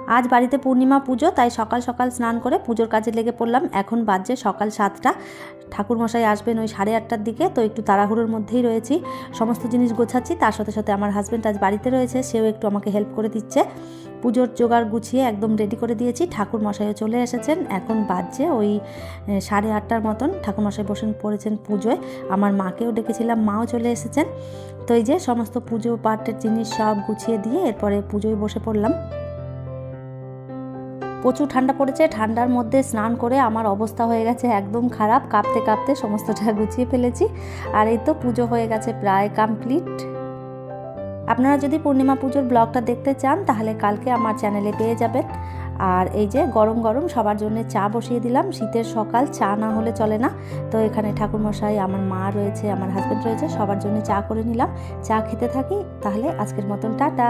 আজ বাড়িতে পূর্ণিমা পুজো, তাই সকাল সকাল স্নান করে পুজোর কাজে লেগে পড়লাম। এখন বাজে সকাল 7টা। ঠাকুরমশাই আসবেন ওই 8:30টার দিকে, তো একটু তাড়াহুড়োর মধ্যেই রয়েছি, সমস্ত জিনিস গোছাচ্ছি। তার সাথে সাথে আমার হাজব্যান্ড আজ বাড়িতে রয়েছে, সেও একটু আমাকে হেল্প করে দিচ্ছে। পুজোর জোগাড় গুছিয়ে একদম রেডি করে দিয়েছি। ঠাকুরমশাইও চলে এসেছেন। এখন বাজছে ওই 8:30টার মতন। ঠাকুরমশাই বসে পড়েছেন পুজোয়। আমার মাকেও ডেকেছিলাম, মাও চলে এসেছেন। তো এই যে সমস্ত পুজো পাঠের জিনিস সব গুছিয়ে দিয়ে এরপরে পুজোয় বসে পড়লাম। প্রচুর ঠান্ডা পড়েছে, ঠান্ডার মধ্যে স্নান করে আমার অবস্থা হয়ে গেছে একদম খারাপ, কাঁপতে কাঁপতে সমস্তটা গুছিয়ে ফেলেছি। আর এই তো পুজো হয়ে গেছে প্রায় কমপ্লিট। আপনারা যদি পূর্ণিমা পুজোর ব্লগটা দেখতে চান তাহলে কালকে আমার চ্যানেলে পেয়ে যাবেন। আর এই যে গরম গরম সবার জন্য চা বসিয়ে দিলাম। শীতের সকাল, চা না হলে চলে না। তো এখানে ঠাকুরমশাই, আমার মা রয়েছে, আমার হাজব্যান্ড রয়েছে, সবার জন্য চা করে নিলাম। চা খেতে থাকি তাহলে। আজকের মতন টাটা।